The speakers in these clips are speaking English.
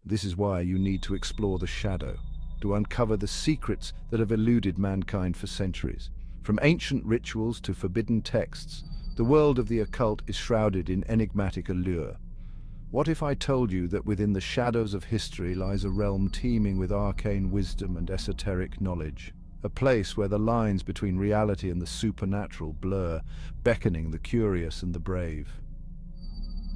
This is why you need to explore the shadow, to uncover the secrets that have eluded mankind for centuries. From ancient rituals to forbidden texts, the world of the occult is shrouded in enigmatic allure. What if I told you that within the shadows of history lies a realm teeming with arcane wisdom and esoteric knowledge? A place where the lines between reality and the supernatural blur, beckoning the curious and the brave.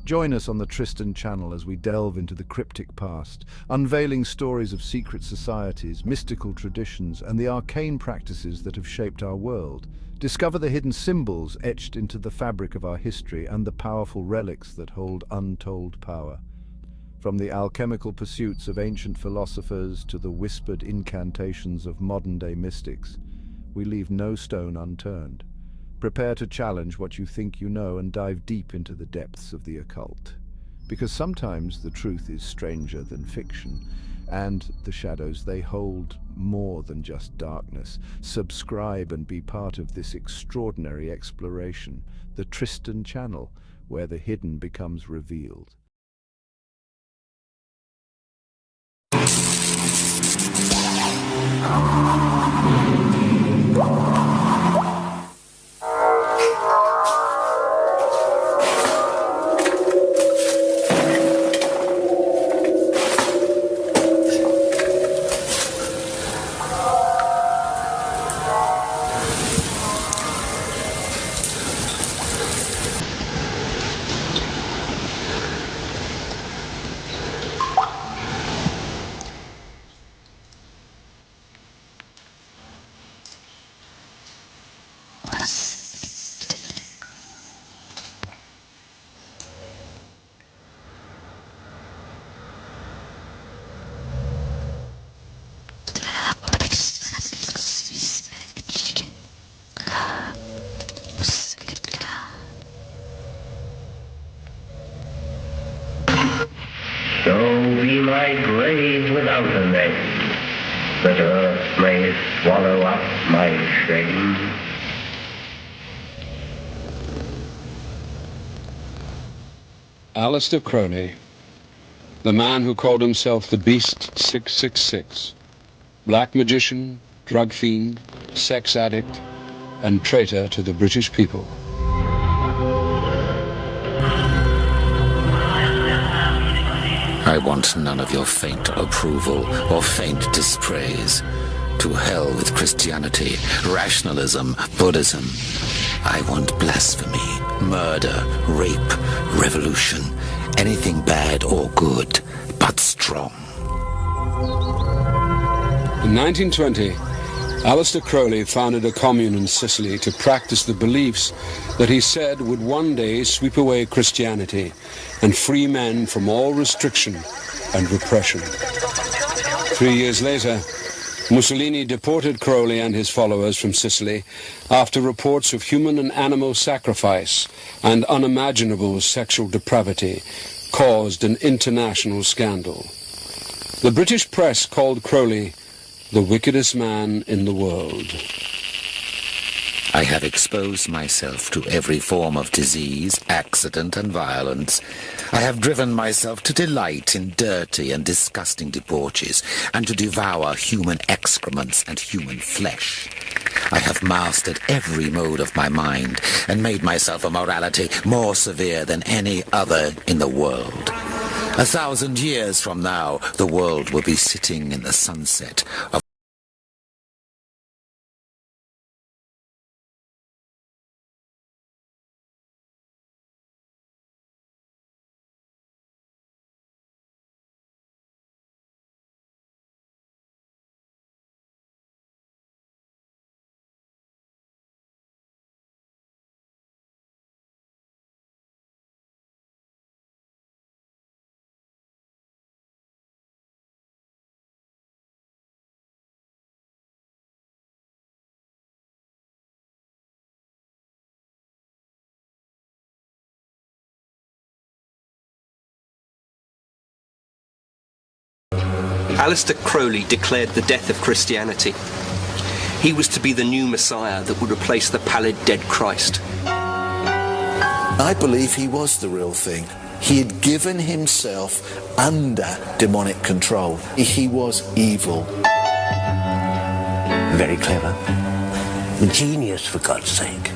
Join us on the Tristan channel as we delve into the cryptic past, unveiling stories of secret societies, mystical traditions, and the arcane practices that have shaped our world. Discover the hidden symbols etched into the fabric of our history and the powerful relics that hold untold power. From the alchemical pursuits of ancient philosophers to the whispered incantations of modern-day mystics, we leave no stone unturned. Prepare to challenge what you think you know and dive deep into the depths of the occult. Because sometimes the truth is stranger than fiction, and the shadows they hold more than just darkness. Subscribe and be part of this extraordinary exploration, the Tristan channel, where the hidden becomes revealed. So be my grave without a name, that earth may swallow up my shame. Aleister Crowley, the man who called himself the Beast 666, black magician, drug fiend, sex addict, and traitor to the British people. I want none of your faint approval or faint dispraise. To hell with Christianity, rationalism, Buddhism. I want blasphemy, murder, rape, revolution, anything bad or good, but strong. In 1920, Aleister Crowley founded a commune in Sicily to practice the beliefs that he said would one day sweep away Christianity and free men from all restriction and repression. 3 years later, Mussolini deported Crowley and his followers from Sicily after reports of human and animal sacrifice and unimaginable sexual depravity caused an international scandal. The British press called Crowley the wickedest man in the world. I have exposed myself to every form of disease, accident, and violence. I have driven myself to delight in dirty and disgusting debauches, and to devour human excrements and human flesh. I have mastered every mode of my mind, and made myself a morality more severe than any other in the world. 1,000 years from now, the world will be sitting in the sunset of Aleister Crowley declared the death of Christianity. He was to be the new Messiah that would replace the pallid dead Christ. I believe he was the real thing, He had given himself under demonic control. He was evil. Very clever. A genius, for God's sake.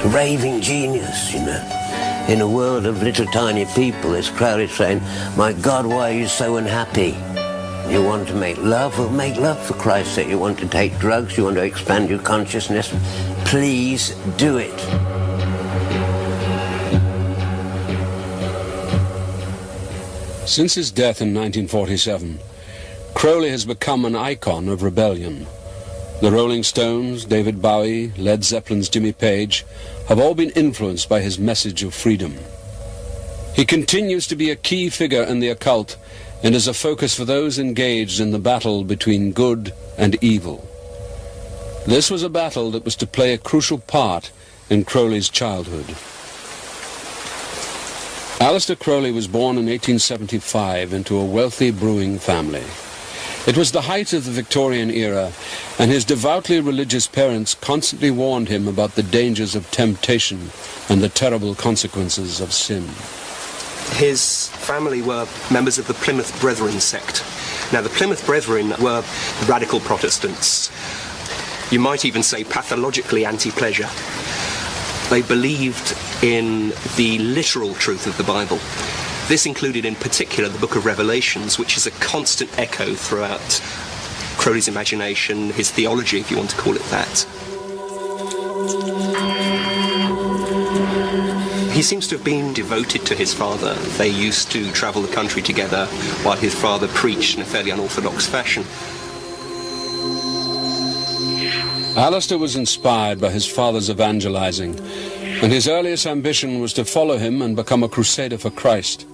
A raving genius, you know. In a world of little tiny people, this crowd is saying, my God, why are you so unhappy? You want to make love? Well, make love, for Christ's sake. You want to take drugs? You want to expand your consciousness? Please do it. Since his death in 1947, Crowley has become an icon of rebellion. The Rolling Stones, David Bowie, Led Zeppelin's Jimmy Page have all been influenced by his message of freedom. He continues to be a key figure in the occult and is a focus for those engaged in the battle between good and evil. This was a battle that was to play a crucial part in Crowley's childhood. Aleister Crowley was born in 1875 into a wealthy brewing family. It was the height of the Victorian era, and his devoutly religious parents constantly warned him about the dangers of temptation and the terrible consequences of sin. His family were members of the Plymouth Brethren sect. Now, the Plymouth Brethren were radical Protestants. You might even say pathologically anti-pleasure. They believed in the literal truth of the Bible. This included in particular the book of Revelations, which is a constant echo throughout Crowley's imagination, his theology, if you want to call it that. He seems to have been devoted to his father. They used to travel the country together while his father preached in a fairly unorthodox fashion. Aleister was inspired by his father's evangelizing, and his earliest ambition was to follow him and become a crusader for Christ.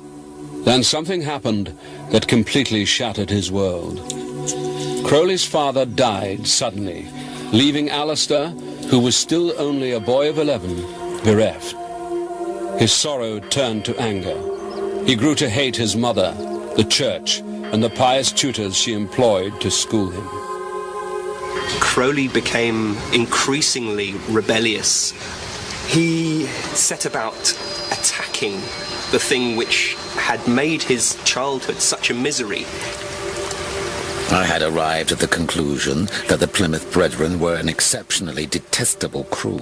Then something happened that completely shattered his world. Crowley's father died suddenly, leaving Aleister, who was still only a boy of 11, bereft. His sorrow turned to anger. He grew to hate his mother, the church, and the pious tutors she employed to school him. Crowley became increasingly rebellious. He set about attacking the thing which had made his childhood such a misery. I had arrived at the conclusion that the Plymouth Brethren were an exceptionally detestable crew.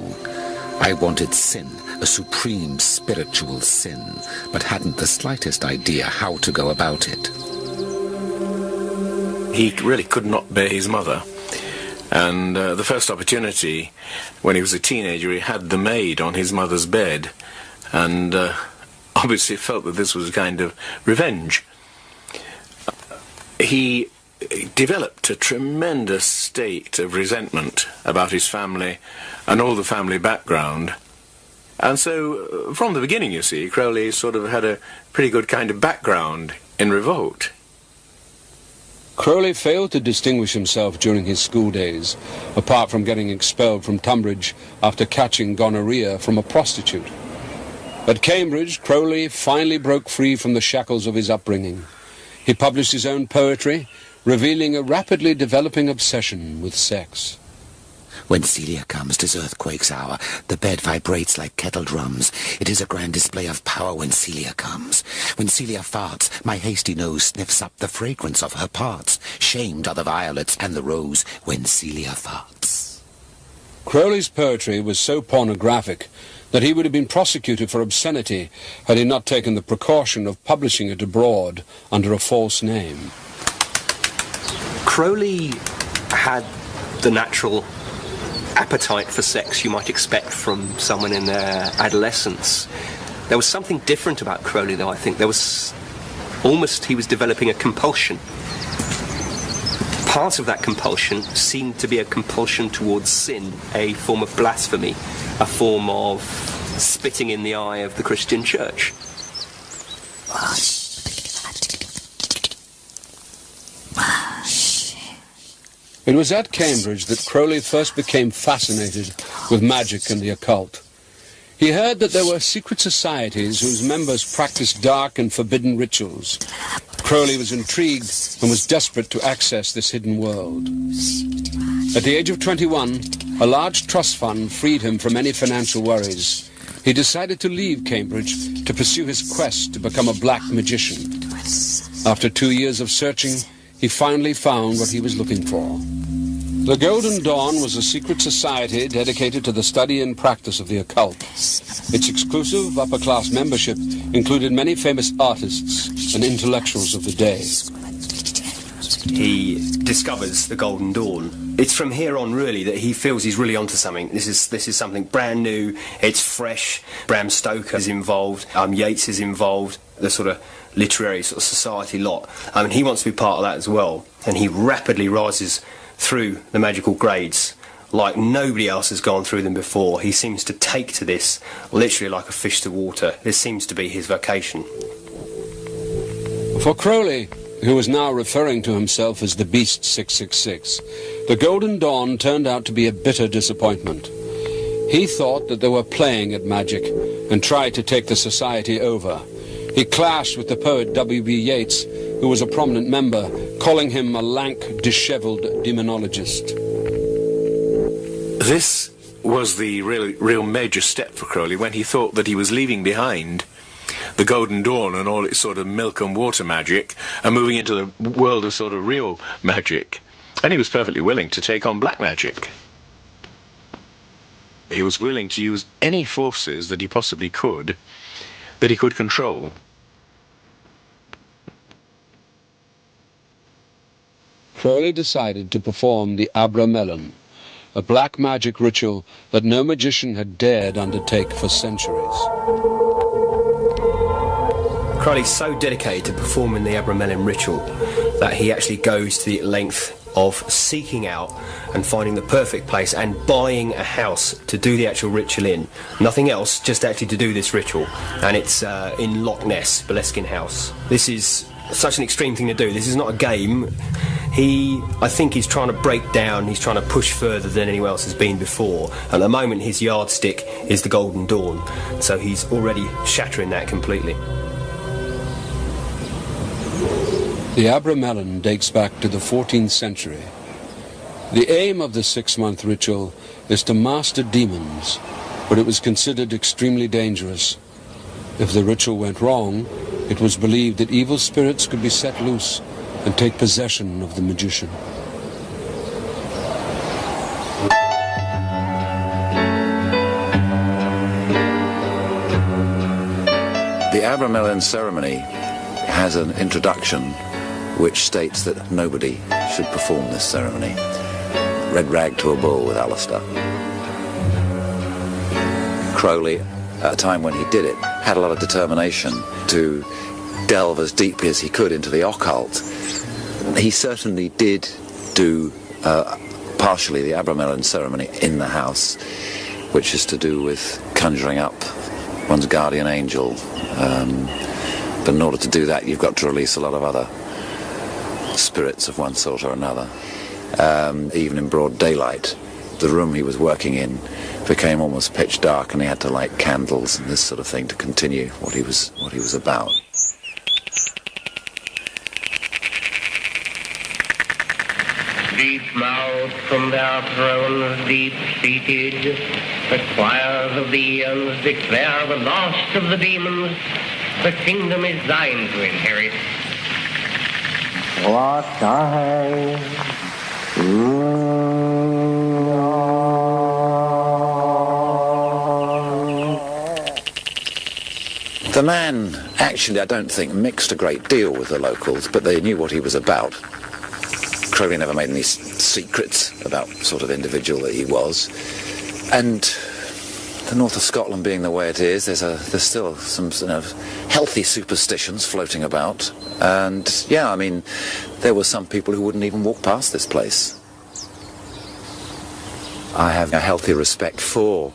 I wanted sin, a supreme spiritual sin, but hadn't the slightest idea how to go about it. He really could not bear his mother. And the first opportunity, when he was a teenager, he had the maid on his mother's bed, and obviously felt that this was a kind of revenge. He developed a tremendous state of resentment about his family and all the family background. And so, from the beginning, you see, Crowley sort of had a pretty good kind of background in revolt. Crowley failed to distinguish himself during his school days, apart from getting expelled from Tunbridge after catching gonorrhea from a prostitute. At Cambridge, Crowley finally broke free from the shackles of his upbringing. He published his own poetry, revealing a rapidly developing obsession with sex. When Celia comes, 'tis earthquake's hour. The bed vibrates like kettle drums. It is a grand display of power when Celia comes. When Celia farts, my hasty nose sniffs up the fragrance of her parts. Shamed are the violets and the rose when Celia farts. Crowley's poetry was so pornographic that he would have been prosecuted for obscenity had he not taken the precaution of publishing it abroad under a false name. Crowley had the natural appetite for sex you might expect from someone in their adolescence. There was something different about Crowley, though, I think. There was almost, he was developing a compulsion. Part of that compulsion seemed to be a compulsion towards sin, a form of blasphemy, a form of spitting in the eye of the Christian church. It was at Cambridge that Crowley first became fascinated with magic and the occult. He heard that there were secret societies whose members practiced dark and forbidden rituals. Crowley was intrigued and was desperate to access this hidden world. At the age of 21, a large trust fund freed him from any financial worries. he decided to leave Cambridge to pursue his quest to become a black magician. After 2 years of searching, he finally found what he was looking for. The Golden Dawn was a secret society dedicated to the study and practice of the occult. Its exclusive upper-class membership included many famous artists and intellectuals of the day. He discovers the Golden Dawn. It's from here on, really, that he feels he's really onto something. This is something brand new, it's fresh. Bram Stoker is involved, Yeats is involved, the sort of literary sort of society lot. He wants to be part of that as well, and he rapidly rises through the magical grades like nobody else has gone through them before. He seems to take to this literally like a fish to water. This seems to be his vocation. For Crowley, who was now referring to himself as the Beast 666, the Golden Dawn turned out to be a bitter disappointment. He thought that they were playing at magic and tried to take the society over. He clashed with the poet W.B. Yeats, who was a prominent member, calling him a lank, dishevelled demonologist. This was the real major step for Crowley when he thought that he was leaving behind the Golden Dawn and all its sort of milk and water magic and moving into the world of sort of real magic. And he was perfectly willing to take on black magic. He was willing to use any forces that he possibly could, that he could control. Crowley decided to perform the Abramelin, a black magic ritual that no magician had dared undertake for centuries. Crowley's so dedicated to performing the Abramelin ritual that he actually goes to the length of seeking out and finding the perfect place and buying a house to do the actual ritual in. Nothing else, just actually to do this ritual. And it's in Loch Ness, Boleskine House. This is such an extreme thing to do. This is not a game. I think he's trying to break down, he's trying to push further than anyone else has been before. At the moment, his yardstick is the Golden Dawn, so he's already shattering that completely. The Abramelin dates back to the 14th century. The aim of the 6-month ritual is to master demons, but it was considered extremely dangerous. If the ritual went wrong, it was believed that evil spirits could be set loose and take possession of the magician. The Abramelin ceremony has an introduction which states that nobody should perform this ceremony. Red rag to a bull with Aleister. Crowley, at a time when he did it, had a lot of determination to delve as deeply as he could into the occult. He certainly did do partially the Abramelin ceremony in the house, which is to do with conjuring up one's guardian angel. But in order to do that, you've got to release a lot of other spirits of one sort or another. Even in broad daylight, the room he was working in became almost pitch dark, and he had to light candles and this sort of thing to continue what he was about. Deep-mouthed from their thrones, deep-seated, the choirs of the eons declare the last of the demons. The kingdom is thine to inherit. What The man actually, I don't think, mixed a great deal with the locals, but they knew what he was about. Crowley never made any secrets about sort of individual that he was. And the north of Scotland being the way it is, there's still some sort of healthy superstitions floating about. And yeah, I mean, there were some people who wouldn't even walk past this place. I have a healthy respect for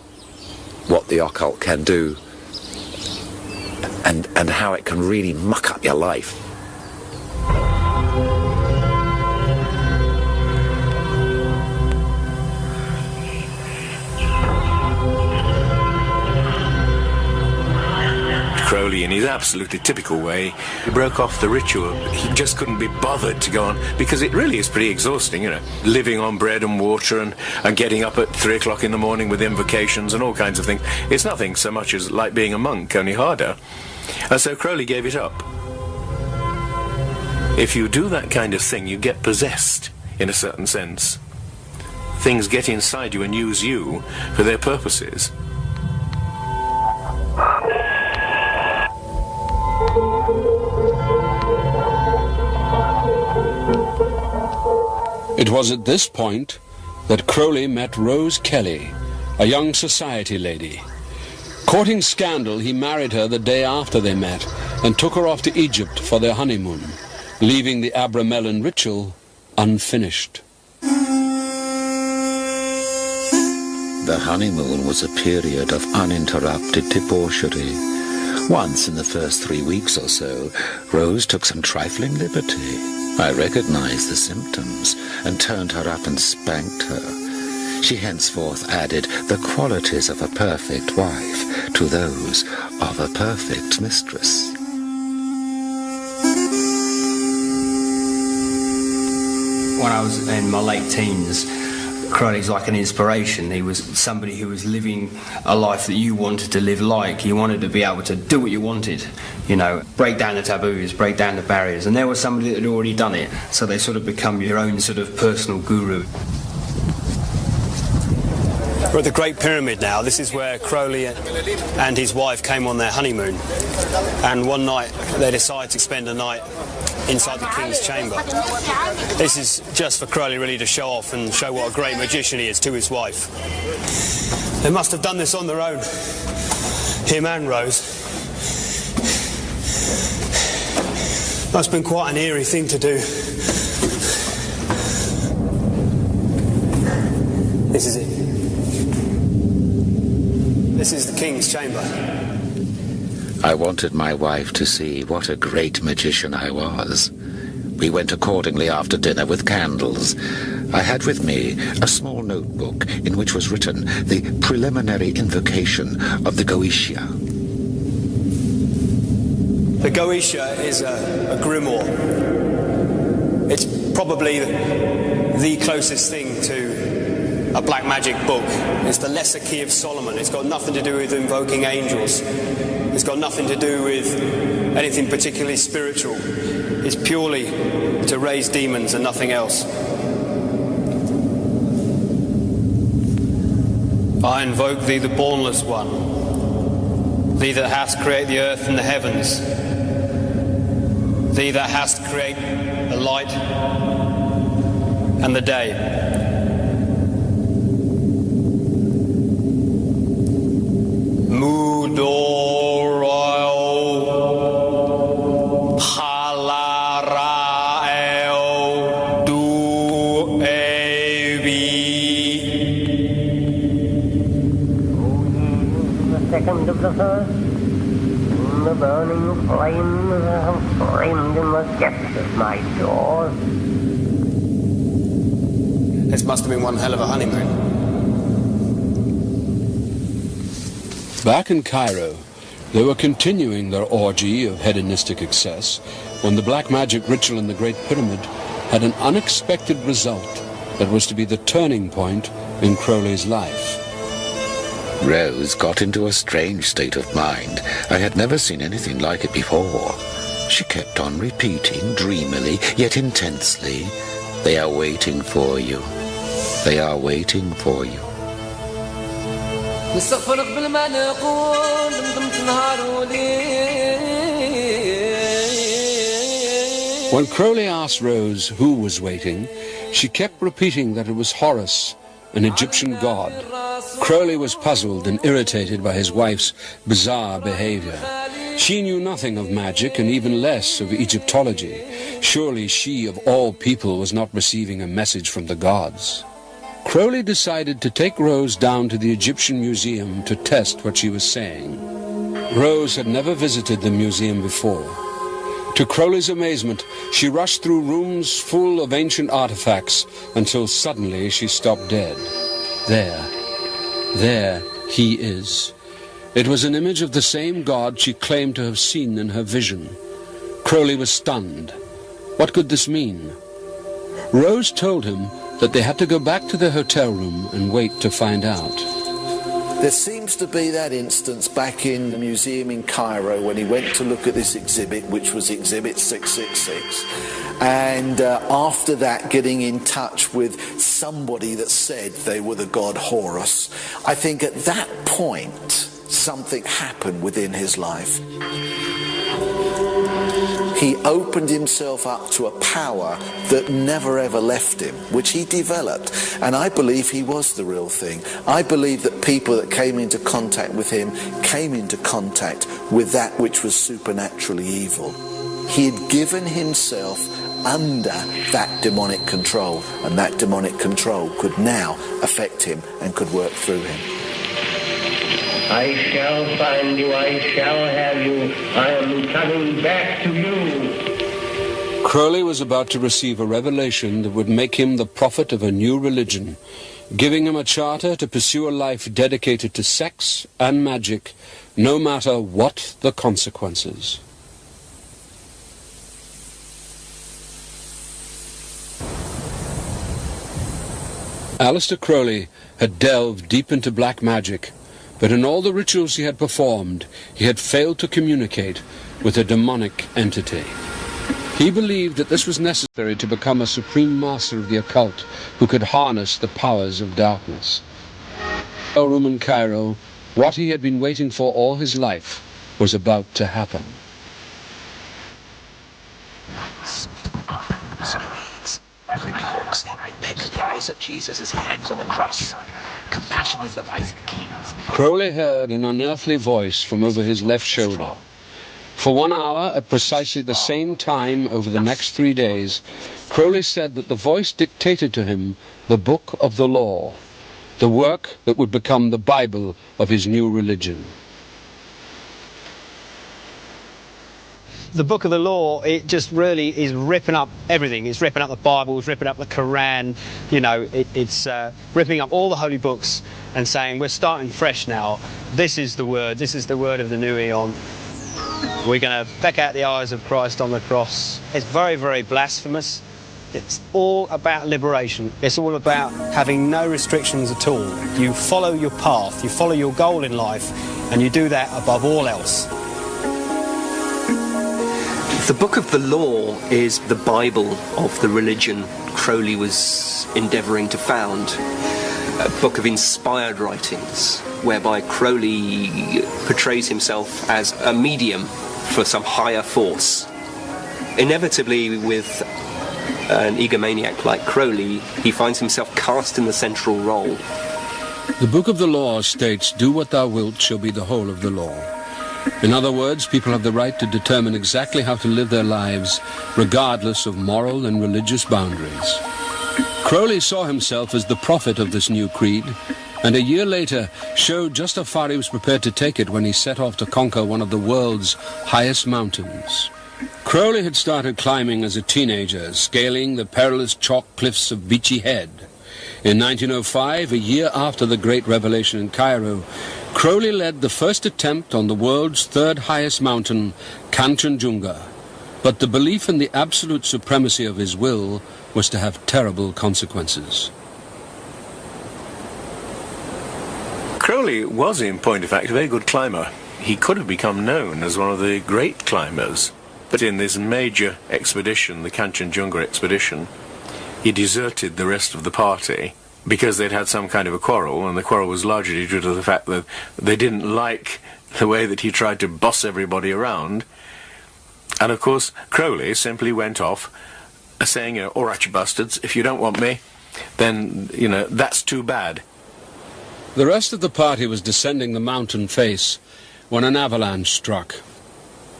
what the occult can do and how it can really muck up your life. Crowley, in his absolutely typical way, he broke off the ritual. He just couldn't be bothered to go on, because it really is pretty exhausting, you know, living on bread and water and getting up at 3 o'clock in the morning with invocations and all kinds of things. It's nothing so much as like being a monk, only harder. And so Crowley gave it up. If you do that kind of thing, you get possessed, in a certain sense. Things get inside you and use you for their purposes. It was at this point that Crowley met Rose Kelly, a young society lady. Courting scandal, he married her the day after they met and took her off to Egypt for their honeymoon, leaving the Abramelin ritual unfinished. The honeymoon was a period of uninterrupted debauchery. Once in the first 3 weeks or so, Rose took some trifling liberty. I recognized the symptoms and turned her up and spanked her. She henceforth added the qualities of a perfect wife to those of a perfect mistress. When I was in my late teens, Crowley's like an inspiration. He was somebody who was living a life that you wanted to live like. You wanted to be able to do what you wanted, you know, break down the taboos, break down the barriers. And there was somebody that had already done it, so they sort of become your own sort of personal guru. We're at the Great Pyramid now. This is where Crowley and his wife came on their honeymoon. And one night they decided to spend a night inside the King's chamber. This is just for Crowley really to show off and show what a great magician he is to his wife. They must have done this on their own, him and Rose. Must have been quite an eerie thing to do. This is it. This is the King's chamber. I wanted my wife to see what a great magician I was. We went accordingly after dinner with candles. I had with me a small notebook in which was written the preliminary invocation of the Goetia. The Goetia is a grimoire. It's probably the closest thing to a black magic book. It's the lesser key of Solomon. It's got nothing to do with invoking angels. It's got nothing to do with anything particularly spiritual. It's purely to raise demons and nothing else. I invoke thee, the bornless one, thee that hast created the earth and the heavens, thee that hast created the light and the day. Second of the first, the burning flames have flamed in the depths of my door. This must have been one hell of a honeymoon. Back in Cairo, they were continuing their orgy of hedonistic excess when the black magic ritual in the Great Pyramid had an unexpected result that was to be the turning point in Crowley's life. Rose got into a strange state of mind. I had never seen anything like it before. She kept on repeating dreamily, yet intensely, "They are waiting for you. They are waiting for you." When Crowley asked Rose who was waiting, she kept repeating that it was Horus, an Egyptian god. Crowley was puzzled and irritated by his wife's bizarre behavior. She knew nothing of magic and even less of Egyptology. Surely she, of all people, was not receiving a message from the gods. Crowley decided to take Rose down to the Egyptian Museum to test what she was saying. Rose had never visited the museum before. To Crowley's amazement, she rushed through rooms full of ancient artifacts until suddenly she stopped dead. There he is, It was an image of the same God she claimed to have seen in her vision. Crowley was stunned. What could this mean? Rose told him that they had to go back to their hotel room and wait to find out. There seems to be that instance back in the museum in Cairo when he went to look at this exhibit, which was Exhibit 666, and after that getting in touch with somebody that said they were the god Horus. I think at that point something happened within his life. He opened himself up to a power that never ever left him, which he developed. And I believe he was the real thing. I believe that people that came into contact with him came into contact with that which was supernaturally evil. He had given himself under that demonic control, and that demonic control could now affect him and could work through him. I shall find you, I shall have you, I am coming back to you. Crowley was about to receive a revelation that would make him the prophet of a new religion, giving him a charter to pursue a life dedicated to sex and magic, no matter what the consequences. Aleister Crowley had delved deep into black magic, but in all the rituals he had performed, he had failed to communicate with a demonic entity. He believed that this was necessary to become a supreme master of the occult who could harness the powers of darkness. In a room in Cairo, what he had been waiting for all his life was about to happen. The eyes of Jesus' hands on the cross. Compassion is the vice of kings. Crowley heard an unearthly voice from over his left shoulder. For 1 hour, at precisely the same time over the next 3 days, Crowley said that the voice dictated to him the Book of the Law, the work that would become the Bible of his new religion. The Book of the Law, it just really is ripping up everything. It's ripping up the Bible, it's ripping up the Quran, you know, it's ripping up all the holy books and saying, we're starting fresh now. This is the word of the new eon. We're going to peck out the eyes of Christ on the cross. It's very, very blasphemous. It's all about liberation. It's all about having no restrictions at all. You follow your path, you follow your goal in life, and you do that above all else. The Book of the Law is the Bible of the religion Crowley was endeavouring to found. A book of inspired writings, whereby Crowley portrays himself as a medium for some higher force. Inevitably, with an egomaniac like Crowley, he finds himself cast in the central role. The Book of the Law states, "Do what thou wilt shall be the whole of the law." In other words, people have the right to determine exactly how to live their lives, regardless of moral and religious boundaries. Crowley saw himself as the prophet of this new creed, and a year later showed just how far he was prepared to take it when he set off to conquer one of the world's highest mountains. Crowley had started climbing as a teenager, scaling the perilous chalk cliffs of Beachy Head. In 1905, a year after the Great Revelation in Cairo, Crowley led the first attempt on the world's third highest mountain, Kanchenjunga. But the belief in the absolute supremacy of his will was to have terrible consequences. Crowley was, in point of fact, a very good climber. He could have become known as one of the great climbers. But in this major expedition, the Kanchenjunga expedition, he deserted the rest of the party because they'd had some kind of a quarrel, and the quarrel was largely due to the fact that they didn't like the way that he tried to boss everybody around. And of course, Crowley simply went off saying, all right, you bastards, if you don't want me, then, that's too bad. The rest of the party was descending the mountain face when an avalanche struck.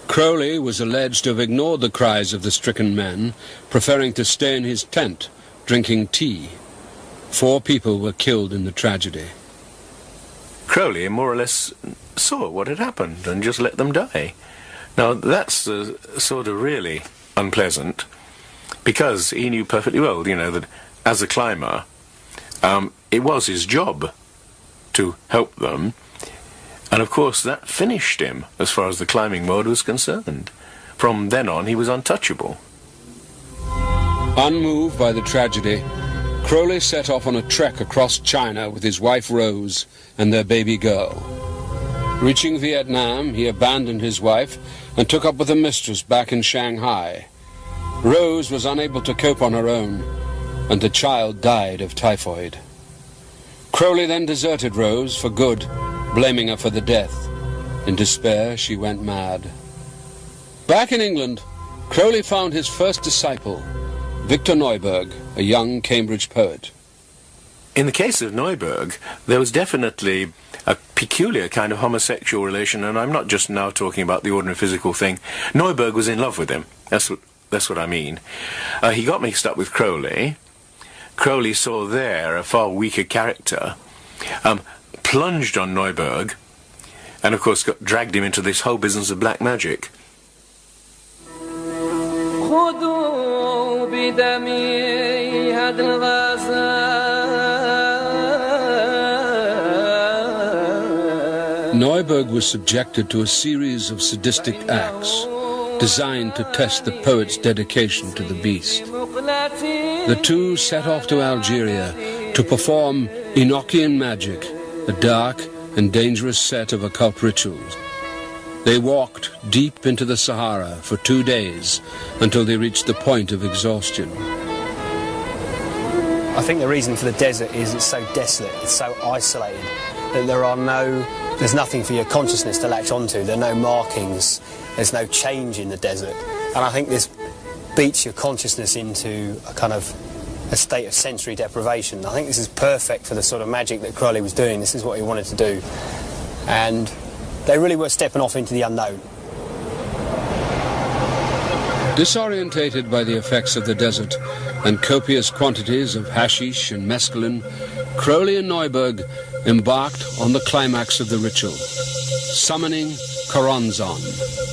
Crowley was alleged to have ignored the cries of the stricken men, preferring to stay in his tent, drinking tea. 4 people were killed in the tragedy. Crowley more or less saw what had happened and just let them die. Now, that's sort of really unpleasant, because he knew perfectly well, that as a climber, it was his job to help them. And of course that finished him as far as the climbing mode was concerned. From then on he was untouchable. Unmoved by the tragedy, Crowley set off on a trek across China with his wife Rose and their baby girl. Reaching Vietnam, he abandoned his wife and took up with a mistress back in Shanghai. Rose was unable to cope on her own, and the child died of typhoid. Crowley then deserted Rose for good, blaming her for the death. In despair, she went mad. Back in England, Crowley found his first disciple, Victor Neuburg, a young Cambridge poet. In the case of Neuburg, there was definitely a peculiar kind of homosexual relation, and I'm not just now talking about the ordinary physical thing. Neuburg was in love with him. That's what I mean. He got mixed up with Crowley. Crowley saw there a far weaker character, plunged on Neuburg, and of course dragged him into this whole business of black magic. Neuburg was subjected to a series of sadistic acts designed to test the poet's dedication to the beast. The two set off to Algeria to perform Enochian magic, a dark and dangerous set of occult rituals. They walked deep into the Sahara for 2 days until they reached the point of exhaustion. I think the reason for the desert is it's so desolate, it's so isolated, that there's nothing for your consciousness to latch onto. There are no markings, there's no change in the desert. And I think this beats your consciousness into a kind of a state of sensory deprivation. I think this is perfect for the sort of magic that Crowley was doing. This is what he wanted to do. And they really were stepping off into the unknown. Disorientated by the effects of the desert and copious quantities of hashish and mescaline, Crowley and Neuburg embarked on the climax of the ritual, summoning Choronzon,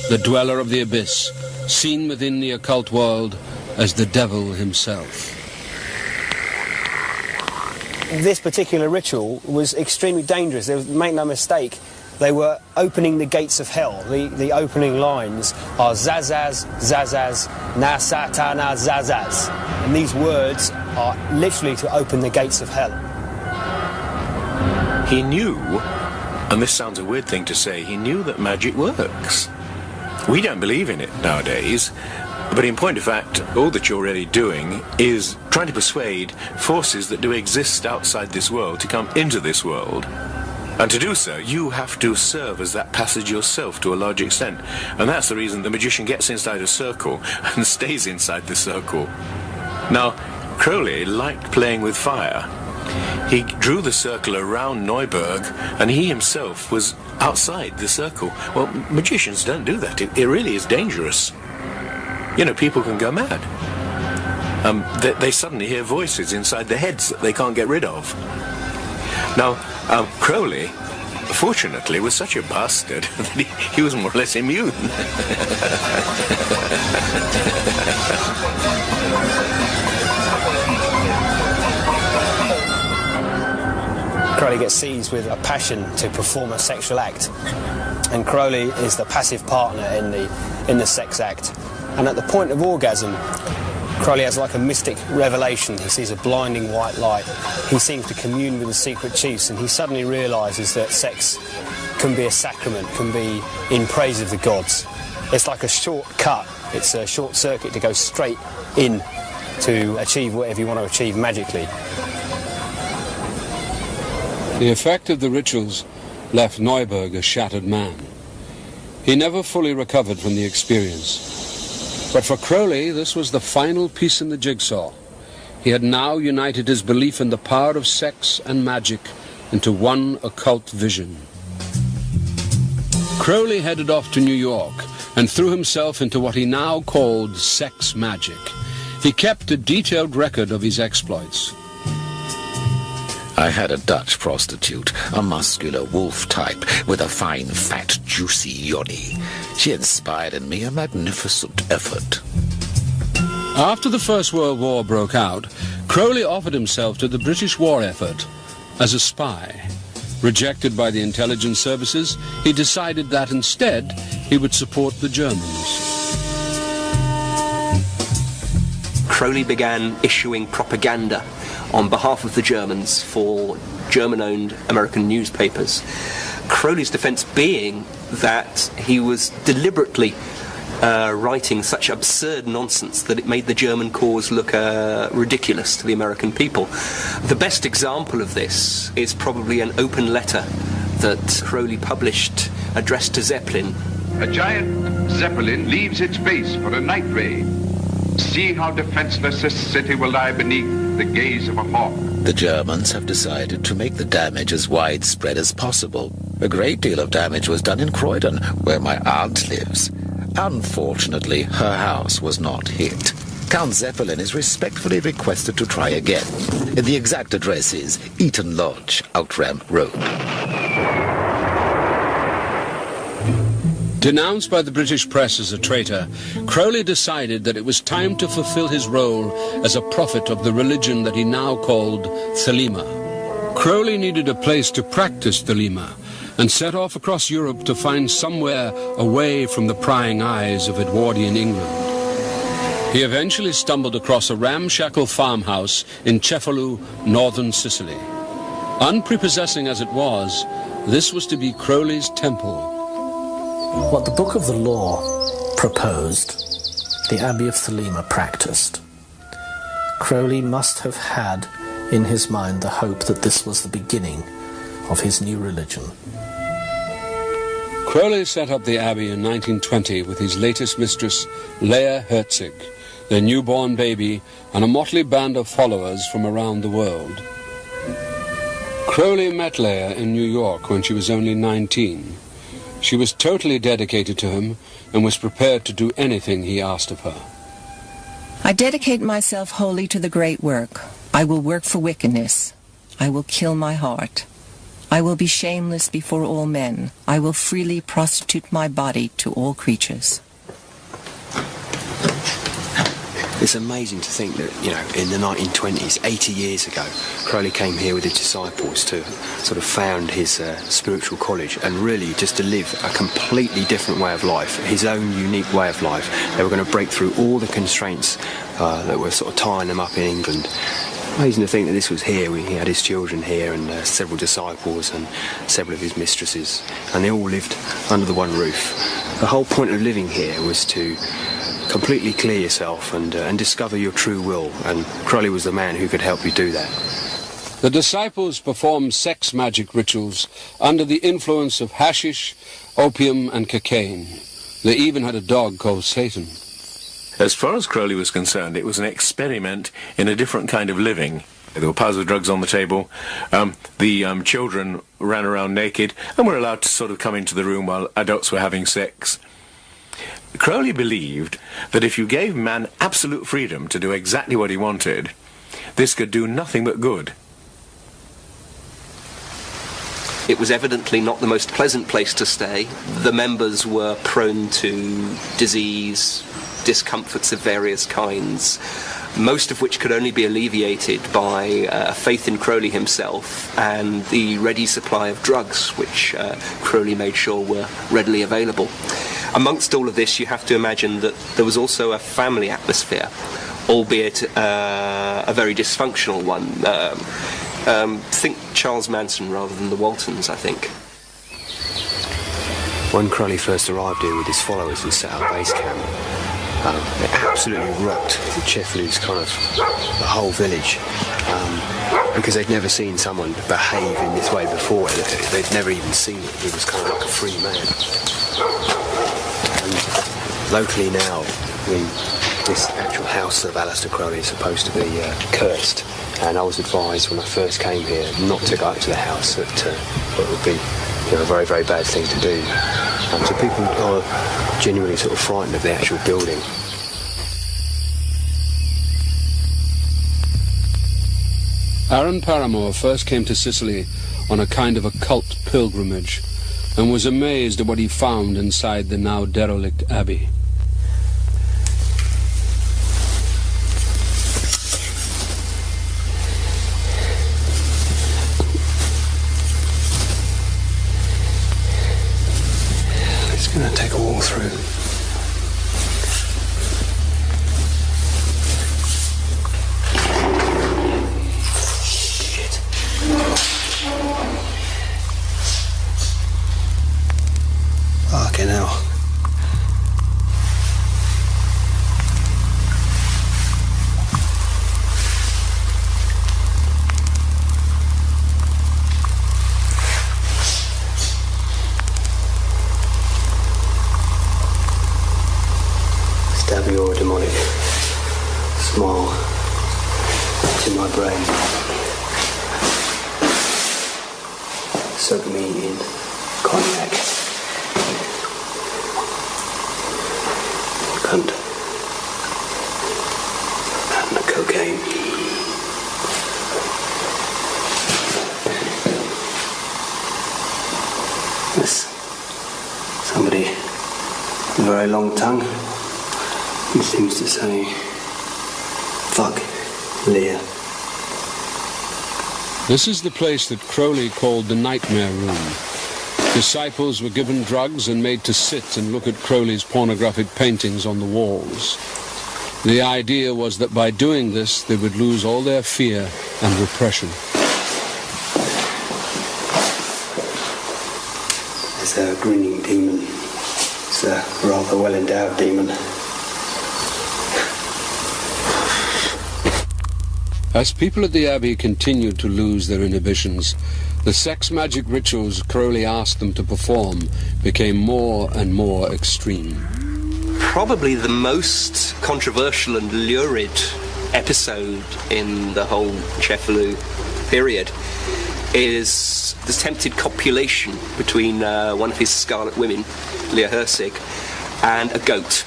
the dweller of the abyss, seen within the occult world as the devil himself. This particular ritual was extremely dangerous. Make no mistake, they were opening the gates of hell. The opening lines are Zazaz, Zazaz, Na Satana Zazaz. And these words are literally to open the gates of hell. He knew, and this sounds a weird thing to say, he knew that magic works. We don't believe in it nowadays, but in point of fact, all that you're really doing is trying to persuade forces that do exist outside this world to come into this world. And to do so, you have to serve as that passage yourself to a large extent. And that's the reason the magician gets inside a circle and stays inside the circle. Now, Crowley liked playing with fire. He drew the circle around Neuburg, and he himself was outside the circle. Well, magicians don't do that. It really is dangerous. You know, people can go mad. They suddenly hear voices inside their heads that they can't get rid of. Now, Crowley, fortunately, was such a bastard that he was more or less immune. Crowley gets seized with a passion to perform a sexual act, and Crowley is the passive partner in the sex act. And at the point of orgasm, Crowley has like a mystic revelation. He sees a blinding white light. He seems to commune with the secret chiefs, and he suddenly realises that sex can be a sacrament, can be in praise of the gods. It's like a shortcut. It's a short circuit to go straight in to achieve whatever you want to achieve magically. The effect of the rituals left Neuburg a shattered man. He never fully recovered from the experience. But for Crowley, this was the final piece in the jigsaw. He had now united his belief in the power of sex and magic into one occult vision. Crowley headed off to New York and threw himself into what he now called sex magic. He kept a detailed record of his exploits. I had a Dutch prostitute, a muscular wolf type with a fine, fat, juicy yoni. She inspired in me a magnificent effort. After the First World War broke out, Crowley offered himself to the British war effort as a spy. Rejected by the intelligence services, he decided that instead he would support the Germans. Crowley began issuing propaganda on behalf of the Germans for German-owned American newspapers. Crowley's defense being that he was deliberately writing such absurd nonsense that it made the German cause look ridiculous to the American people. The best example of this is probably an open letter that Crowley published addressed to Zeppelin. A giant Zeppelin leaves its base for a night raid. See how defenseless this city will lie beneath the gaze of a hawk. The Germans have decided to make the damage as widespread as possible. A great deal of damage was done in Croydon, where my aunt lives. Unfortunately, her house was not hit. Count Zeppelin is respectfully requested to try again. The exact address is Eaton Lodge, Outram Road. Denounced by the British press as a traitor, Crowley decided that it was time to fulfill his role as a prophet of the religion that he now called Thelema. Crowley needed a place to practice Thelema, and set off across Europe to find somewhere away from the prying eyes of Edwardian England. He eventually stumbled across a ramshackle farmhouse in Cefalù, northern Sicily. Unprepossessing as it was, this was to be Crowley's temple. What the Book of the Law proposed, the Abbey of Thelema practiced. Crowley must have had in his mind the hope that this was the beginning of his new religion. Crowley set up the Abbey in 1920 with his latest mistress, Leah Herzig, their newborn baby, and a motley band of followers from around the world. Crowley met Leah in New York when she was only 19. She was totally dedicated to him and was prepared to do anything he asked of her. I dedicate myself wholly to the great work. I will work for wickedness. I will kill my heart. I will be shameless before all men. I will freely prostitute my body to all creatures. It's amazing to think that, in the 1920s, 80 years ago, Crowley came here with his disciples to sort of found his spiritual college and really just to live a completely different way of life, his own unique way of life. They were going to break through all the constraints that were sort of tying them up in England. Amazing to think that this was here. He had his children here and several disciples and several of his mistresses, and they all lived under the one roof. The whole point of living here was to completely clear yourself and discover your true will, and Crowley was the man who could help you do that. The disciples performed sex magic rituals under the influence of hashish, opium and cocaine. They even had a dog called Satan. As far as Crowley was concerned, it was an experiment in a different kind of living. There were piles of drugs on the table. The children ran around naked and were allowed to sort of come into the room while adults were having sex. Crowley believed that if you gave man absolute freedom to do exactly what he wanted, this could do nothing but good. It was evidently not the most pleasant place to stay. The members were prone to disease, discomforts of various kinds, most of which could only be alleviated by faith in Crowley himself and the ready supply of drugs, which Crowley made sure were readily available. Amongst all of this, you have to imagine that there was also a family atmosphere, albeit a very dysfunctional one. Think Charles Manson rather than the Waltons, I think. When Crowley first arrived here with his followers and set up base camp, it absolutely rocked the Cefalù's kind of the whole village, because they'd never seen someone behave in this way before. They'd never even seen it. He was kind of like a free man. And locally now, this actual house of Aleister Crowley is supposed to be cursed, and I was advised when I first came here not to go up to the house, that it would be a very, very bad thing to do. So people are genuinely sort of frightened of the actual building. Aaron Paramore first came to Sicily on a kind of occult pilgrimage and was amazed at what he found inside the now derelict abbey. to my brain. Soak me in cognac. And the cocaine. There's somebody with a very long tongue who seems to say, fuck Leah. This is the place that Crowley called the Nightmare Room. Disciples were given drugs and made to sit and look at Crowley's pornographic paintings on the walls. The idea was that by doing this, they would lose all their fear and repression. It's a grinning demon. It's a rather well-endowed demon. As people at the Abbey continued to lose their inhibitions, the sex magic rituals Crowley asked them to perform became more and more extreme. Probably the most controversial and lurid episode in the whole Cefalù period is the attempted copulation between one of his Scarlet Women, Leah Herzig, and a goat.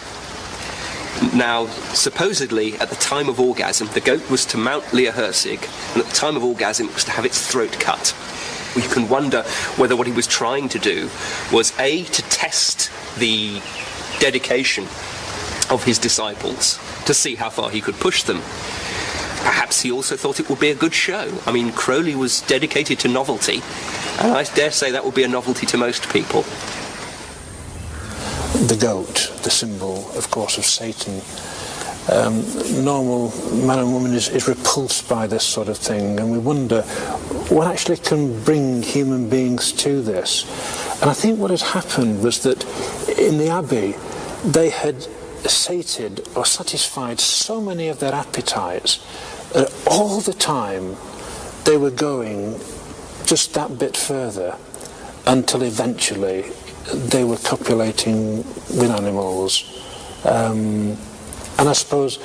Now, supposedly, at the time of orgasm, the goat was to mount Leah Herzig, and at the time of orgasm, it was to have its throat cut. You can wonder whether what he was trying to do was, A, to test the dedication of his disciples, to see how far he could push them. Perhaps he also thought it would be a good show. I mean, Crowley was dedicated to novelty, and I dare say that would be a novelty to most people. The goat, the symbol, of course, of Satan. Normal man and woman is repulsed by this sort of thing, and we wonder what actually can bring human beings to this. And I think what had happened was that in the Abbey, they had sated or satisfied so many of their appetites that all the time they were going just that bit further until eventually they were copulating with animals. And I suppose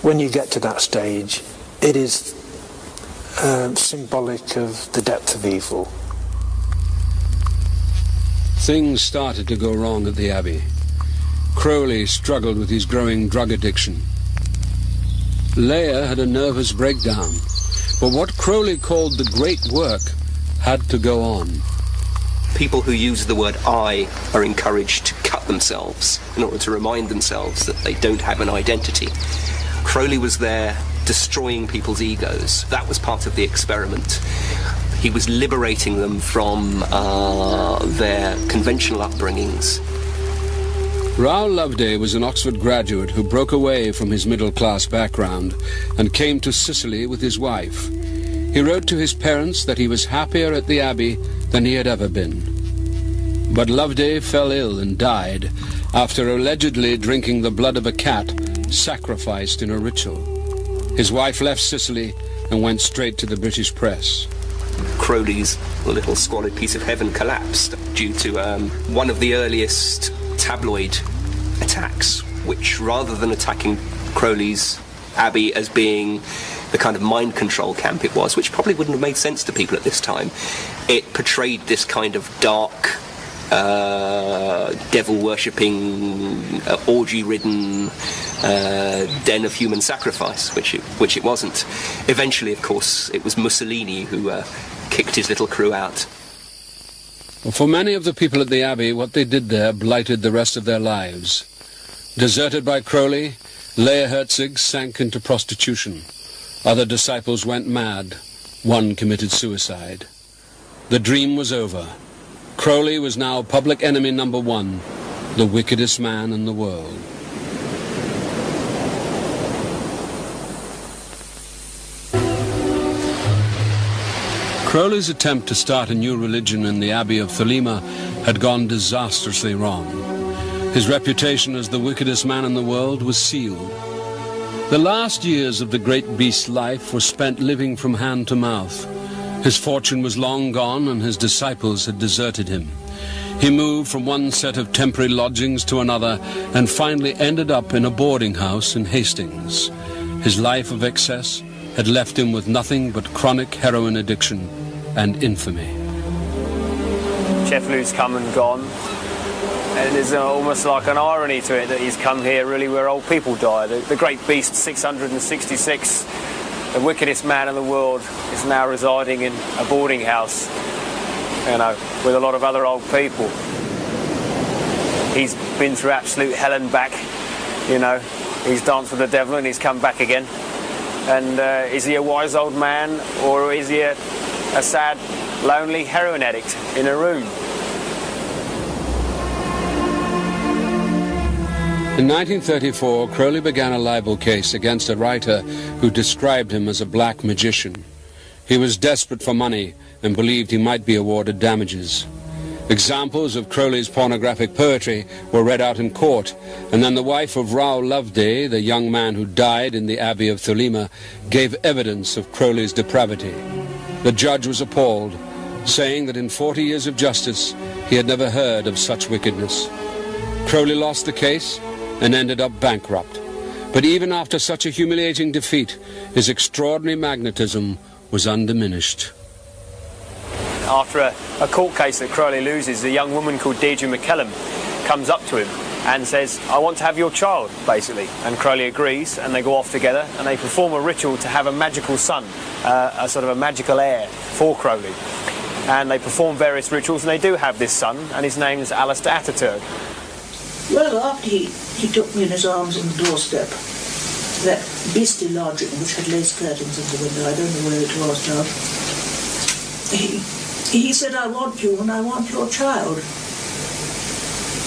when you get to that stage, it is symbolic of the depth of evil. Things started to go wrong at the Abbey. Crowley struggled with his growing drug addiction. Leah had a nervous breakdown, but what Crowley called the great work had to go on. People who use the word I are encouraged to cut themselves in order to remind themselves that they don't have an identity. Crowley was there destroying people's egos. That was part of the experiment. He was liberating them from their conventional upbringings. Raoul Loveday was an Oxford graduate who broke away from his middle-class background and came to Sicily with his wife. He wrote to his parents that he was happier at the Abbey than he had ever been. But Loveday fell ill and died after allegedly drinking the blood of a cat sacrificed in a ritual. His wife left Sicily and went straight to the British press. Crowley's little squalid piece of heaven collapsed due to one of the earliest tabloid attacks, which, rather than attacking Crowley's Abbey as being the kind of mind control camp it was, which probably wouldn't have made sense to people at this time, it portrayed this kind of dark, devil-worshipping, orgy-ridden den of human sacrifice, which it wasn't. Eventually, of course, it was Mussolini who kicked his little crew out. For many of the people at the Abbey, what they did there blighted the rest of their lives. Deserted by Crowley, Leah Herzig sank into prostitution. Other disciples went mad. One committed suicide. The dream was over. Crowley was now public enemy number one, the wickedest man in the world. Crowley's attempt to start a new religion in the Abbey of Thelema had gone disastrously wrong. His reputation as the wickedest man in the world was sealed. The last years of the great beast's life were spent living from hand to mouth. His fortune was long gone and his disciples had deserted him. He moved from one set of temporary lodgings to another and finally ended up in a boarding house in Hastings. His life of excess had left him with nothing but chronic heroin addiction and infamy. Chef Lou's come and gone, and there's almost like an irony to it that he's come here really where old people die. The great beast 666, the wickedest man in the world, is now residing in a boarding house, you know, with a lot of other old people. He's been through absolute hell and back, you know. He's danced with the devil and he's come back again. And is he a wise old man, or is he a sad, lonely heroin addict in a room? In 1934, Crowley began a libel case against a writer who described him as a black magician. He was desperate for money and believed he might be awarded damages. Examples of Crowley's pornographic poetry were read out in court, and then the wife of Rao Loveday, the young man who died in the Abbey of Thelema, gave evidence of Crowley's depravity. The judge was appalled, saying that in 40 years of justice he had never heard of such wickedness. Crowley lost the case and ended up bankrupt. But even after such a humiliating defeat, his extraordinary magnetism was undiminished. After a court case that Crowley loses, a young woman called Deirdre McKellum comes up to him and says, "I want to have your child," basically. And Crowley agrees, and they go off together, and they perform a ritual to have a magical son, a sort of a magical heir for Crowley. And they perform various rituals, and they do have this son, and his name is Aleister Ataturk. Well, after he took me in his arms on the doorstep, that beastly lodging which had lace curtains in the window, I don't know where it was now, he said, "I want you and I want your child."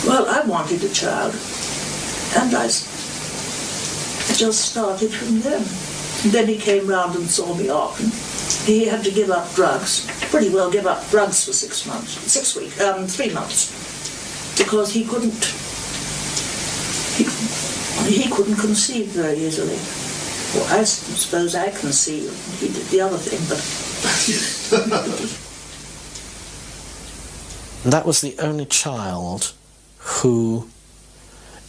Well, I wanted a child, and I just started from then. And then he came round and saw me off, and he had to give up drugs, pretty well give up drugs for 3 months, because he couldn't conceive very easily. Well, I suppose I conceived, he did the other thing, but... That was the only child who,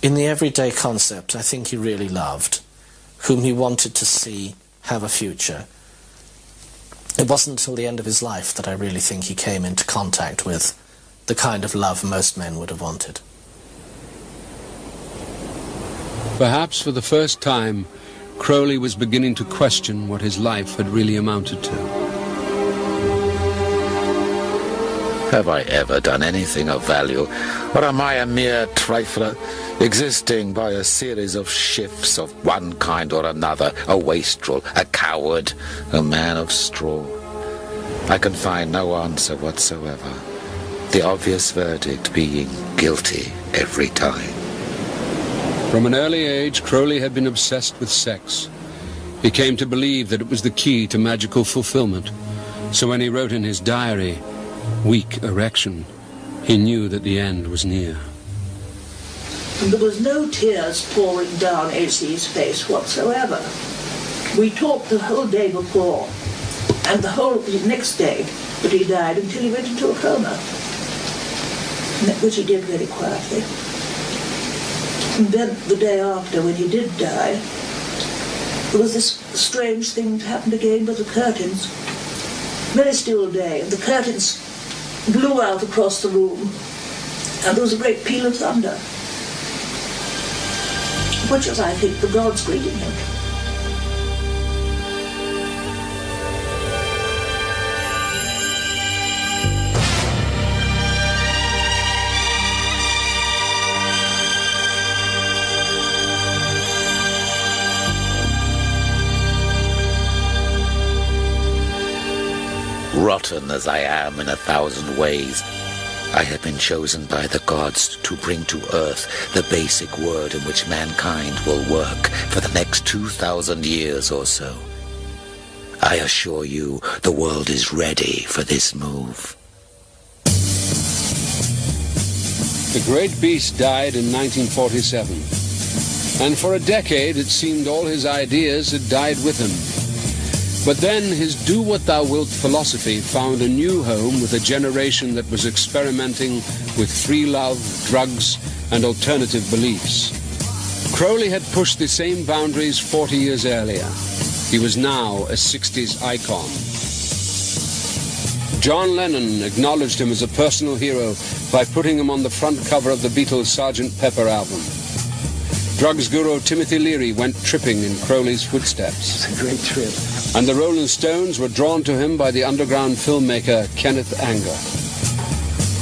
in the everyday concept, I think he really loved, whom he wanted to see have a future. It wasn't until the end of his life that I really think he came into contact with the kind of love most men would have wanted. Perhaps for the first time, Crowley was beginning to question what his life had really amounted to. Have I ever done anything of value, or am I a mere trifler, existing by a series of shifts of one kind or another, a wastrel, a coward, a man of straw? I can find no answer whatsoever, the obvious verdict being guilty every time. From an early age, Crowley had been obsessed with sex. He came to believe that it was the key to magical fulfillment. So when he wrote in his diary, "Weak erection," he knew that the end was near. And there was no tears pouring down AC's face whatsoever. We talked the whole day before, and the whole next day that he died, until he went into a coma, which he did very quietly. And then the day after, when he did die, there was this strange thing that happened again with the curtains. Very still day, and the curtains blew out across the room, and there was a great peal of thunder, which was, I think, the gods greeting him. Rotten as I am in 1,000 ways, I have been chosen by the gods to bring to earth the basic word in which mankind will work for the next 2,000 years or so. I assure you, the world is ready for this move. The great beast died in 1947, and for a decade it seemed all his ideas had died with him. But then his do-what-thou-wilt philosophy found a new home with a generation that was experimenting with free love, drugs, and alternative beliefs. Crowley had pushed the same boundaries 40 years earlier. He was now a 60s icon. John Lennon acknowledged him as a personal hero by putting him on the front cover of the Beatles' Sgt. Pepper album. Drugs guru Timothy Leary went tripping in Crowley's footsteps. It's a great trip. And the Rolling Stones were drawn to him by the underground filmmaker Kenneth Anger.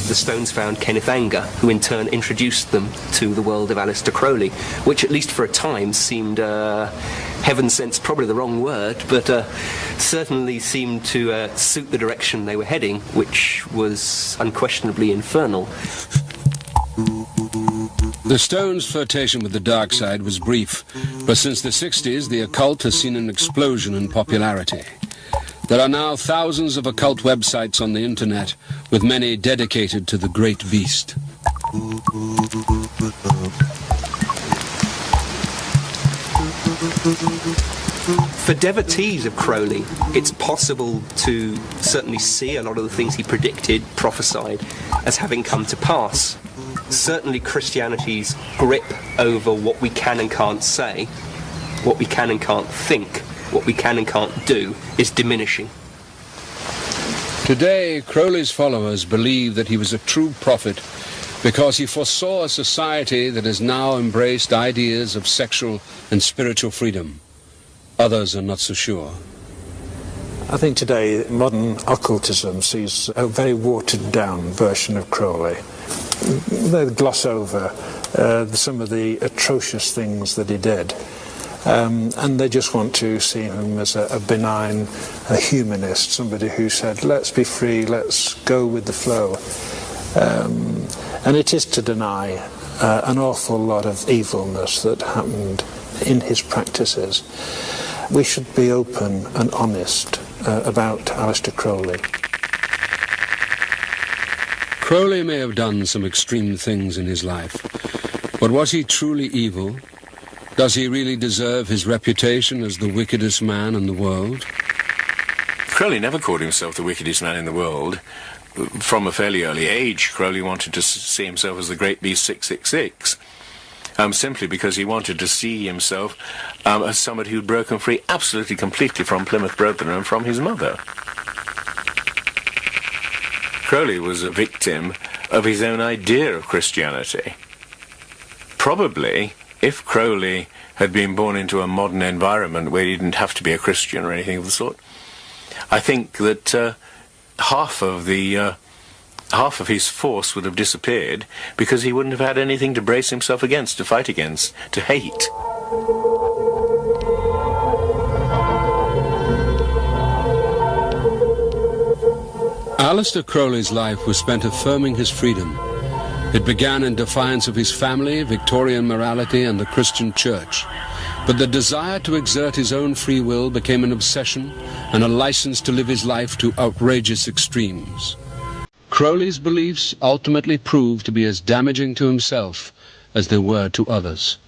The Stones found Kenneth Anger, who in turn introduced them to the world of Aleister Crowley, which at least for a time seemed, heaven sent's probably the wrong word, but certainly seemed to suit the direction they were heading, which was unquestionably infernal. The Stones' flirtation with the dark side was brief, but since the 60s, the occult has seen an explosion in popularity. There are now thousands of occult websites on the internet, with many dedicated to the great beast. For devotees of Crowley, it's possible to certainly see a lot of the things he predicted, prophesied, as having come to pass. Certainly Christianity's grip over what we can and can't say, what we can and can't think, what we can and can't do, is diminishing. Today, Crowley's followers believe that he was a true prophet because he foresaw a society that has now embraced ideas of sexual and spiritual freedom. Others are not so sure. I think today modern occultism sees a very watered-down version of Crowley. They gloss over some of the atrocious things that he did. And they just want to see him as a benign, a humanist, somebody who said, let's be free, let's go with the flow. And it is to deny an awful lot of evilness that happened in his practices. We should be open and honest about Aleister Crowley. Crowley may have done some extreme things in his life, but was he truly evil? Does he really deserve his reputation as the wickedest man in the world? Crowley never called himself the wickedest man in the world. From a fairly early age, Crowley wanted to see himself as the great beast 666, simply because he wanted to see himself as somebody who'd broken free absolutely completely from Plymouth Brethren and from his mother. Crowley was a victim of his own idea of Christianity. Probably, if Crowley had been born into a modern environment where he didn't have to be a Christian or anything of the sort, I think that half of his force would have disappeared because he wouldn't have had anything to brace himself against, to fight against, to hate. Aleister Crowley's life was spent affirming his freedom. It began in defiance of his family, Victorian morality, and the Christian Church. But the desire to exert his own free will became an obsession and a license to live his life to outrageous extremes. Crowley's beliefs ultimately proved to be as damaging to himself as they were to others.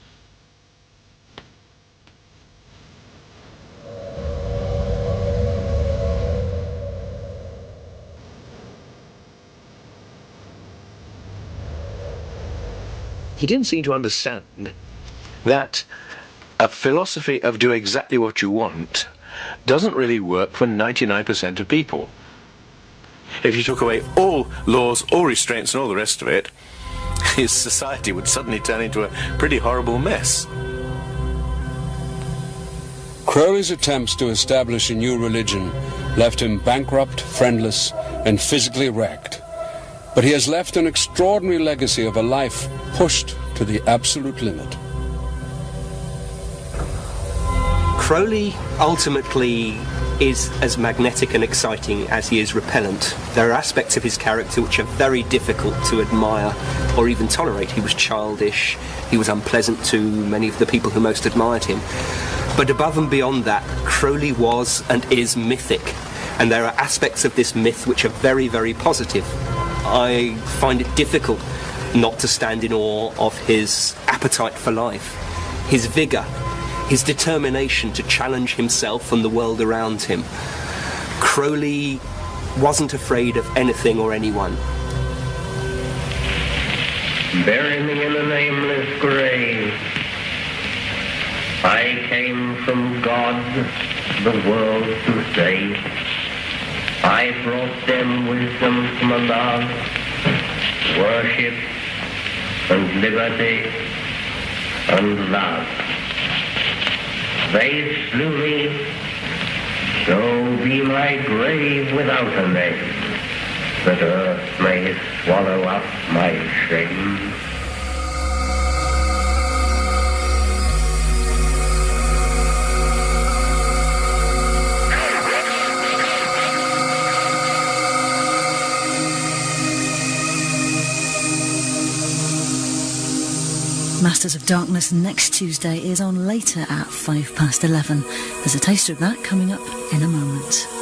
He didn't seem to understand that a philosophy of do exactly what you want doesn't really work for 99% of people. If you took away all laws, all restraints and all the rest of it, his society would suddenly turn into a pretty horrible mess. Crowley's attempts to establish a new religion left him bankrupt, friendless, and physically wrecked. But he has left an extraordinary legacy of a life pushed to the absolute limit. Crowley ultimately is as magnetic and exciting as he is repellent. There are aspects of his character which are very difficult to admire or even tolerate. He was childish, he was unpleasant to many of the people who most admired him. But above and beyond that, Crowley was and is mythic, and there are aspects of this myth which are very, very positive. I find it difficult not to stand in awe of his appetite for life, his vigour, his determination to challenge himself and the world around him. Crowley wasn't afraid of anything or anyone. Bury me in a nameless grave. I came from God the world to say. I brought them wisdom from Allah, worship and liberty and love. They slew me, so be my grave without a name, that earth may swallow up my shame. Masters of Darkness next Tuesday is on later at 11:05. There's a taster of that coming up in a moment.